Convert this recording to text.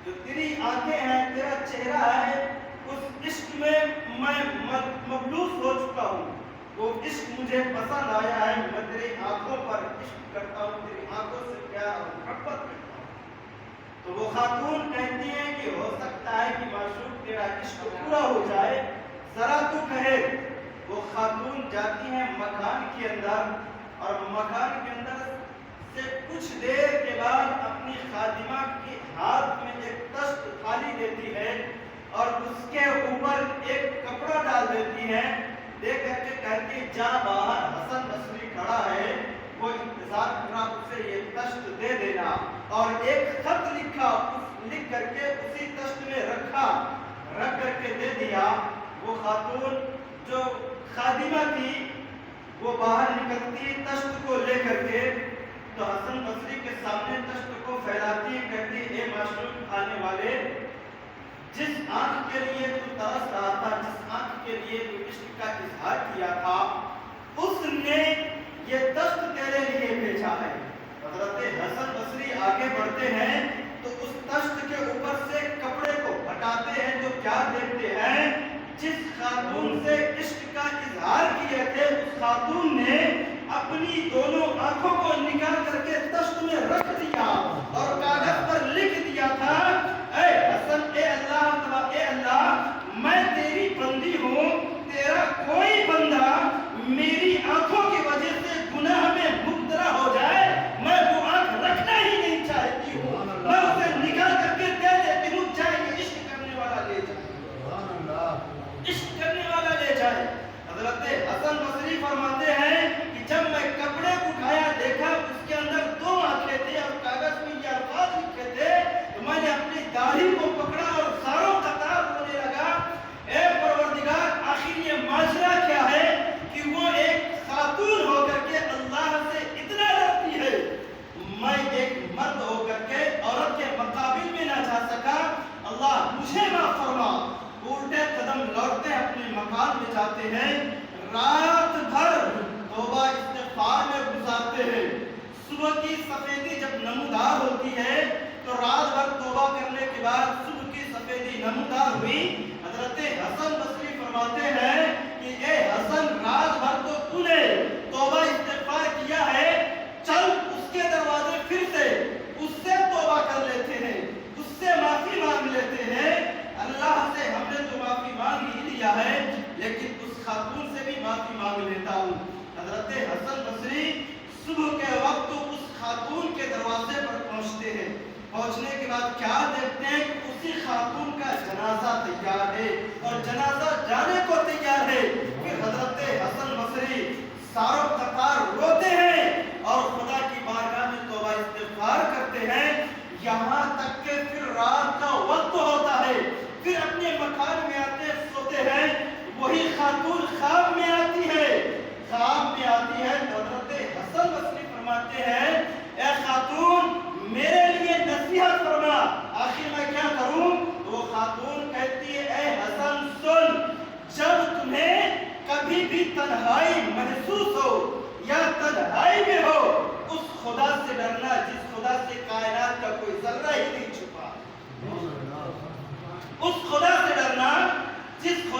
جو تیری آنکھیں ہیں، تیرا چہرہ ہے، اس عشق میں مبلوس ہو چکا ہوں. وہ عشق مجھے پسند آیا ہے. میں تیری آنکھوں پر عشق کرتا ہوں، تیری آنکھوں سے پیار اور محبت کرتا ہوں. تو وہ خاتون کہتی ہیں کہ ہو سکتا ہے کہ معشوق تیرا عشق پورا ہو جائے، ذرا تو کہے. وہ خاتون جاتی ہیں مکان کے اندر، اور مکان کے اندر سے کچھ دیر کے بعد اپنی خادمہ کے ہاتھ میں ایک تشت تھالی دیتی ہے اور اس کے اوپر ایک کپڑا ڈال دیتی ہے. دے کر کے کہتی جا باہر حسن بصری کھڑا ہے، وہ انتظار کر رہا، اسے یہ تشت دے دینا. اور ایک خط لکھا، لکھ کر کے اسی تشت میں رکھ کر کے دے دیا. وہ خاتون جو خادمہ تھی وہ باہر نکلتی تشت کو لے کر کے، تو حسن بصری کے سامنے تشت کو پھیلاتی، کہتی اے معشوق آنے والے، جس آنکھ کے لیے تو ترس رہا تھا، جس آنکھ کے لیے تو عشق کا اظہار کیا تھا، اس نے یہ تشت تیرے لیے بھیجا ہے. حضرت حسن بصری آگے بڑھتے ہیں تو اس تشت کے اوپر سے کپڑے کو ہٹاتے ہیں تو کیا دیکھتے ہیں؟ جس خاتون سے عشق کا اظہار کیے تھے، اس خاتون نے اپنی دونوں آنکھوں کو نکال کر کے تشت میں رکھ دیا اور کاغذ پر لکھ دیا تھا اے حسن، اے اللہ میں تیری بندی ہوں، تیرا کوئی بندہ میری آنکھوں کی وجہ سے گناہ میں مبتلا ہو جائے، میں وہ آنکھ رکھنا ہی نہیں چاہتی ہوں، میں اسے نکال کر کے دے دیتی ہوں، چاہے یہ عشق کرنے والا لے جائے، عشق کرنے والا لے جائے. حضرت حسن بصری فرماتے ہیں کہ جب میں کپڑے اٹھایا دیکھا اس کے اندر 2 آنکھیں تھے اور کاغذ میں یہ الفاظ لکھے تھے، تو میں نے اپنی داڑھی کو پکڑا اور زاروں قطار رونے لگا. اے پروردگار، آخر یہ ماجرا کیا ہے کہ وہ ایک خاتون ہو کر کے اللہ سے اتنا ڈرتی ہے، میں ایک مرد ہو کر کے عورت کے مقابل میں نہ جا سکا، اللہ مجھے معاف فرما. الٹے قدم لوٹتے اپنے مکان میں جاتے ہیں، رات بھر توبہ استغفار میں گزارتے ہیں. صبح کی سفیدی جب نمودار ہوتی ہے تو رات بھر توبہ کرنے کے بعد صبح کی سفیدی نمودار ہوئی. حضرت حسن بصری فرماتے ہیں کہ اے حسن، رات بھر تو تو نے توبہ استغفار کیا ہے، چل اس کے دروازے پھر سے اس سے توبہ کر لیتے ہیں، اس سے معافی مانگ لیتے ہیں. اللہ سے ہم نے تو معافی مانگ ہی لیا ہے، لیکن اس خاتون سے بھی معافی مانگ لیتا ہوں. حضرت حسن بصری صبح کے وقت اس خاتون کے دروازے پر پہنچتے ہیں. پہنچنے کے بعد کیا دیکھتے ہیں کہ اسی خاتون کا جنازہ تیار ہے اور جنازہ جانے کو تیار ہے. پھر حضرت حسن بصری ساروں قطار روتے ہیں اور خدا کی بارگاہ میں توبہ استغفار کرتے ہیں، یہاں تک کہ پھر رات کا وقت ہوتا ہے. پھر اپنے مکان میں آتے سوتے ہیں، وہی خاتون خواب میں آتی ہے. خواب میں آتی ہے تو حضرت حسن بصری فرماتے ہیں اے خاتون، میرے لیے نصیحت فرما، آخر میں کیا کروں؟ وہ خاتون کہتی ہے اے حسن سن، جب تمہیں کبھی بھی تنہائی محسوس ہو یا تنہائی میں ہو، اس خدا سے ڈرنا جس خدا سے کائنات کا کوئی ذرہ ہی نہیں چھپا، اس خدا سے ڈرنا جس خدا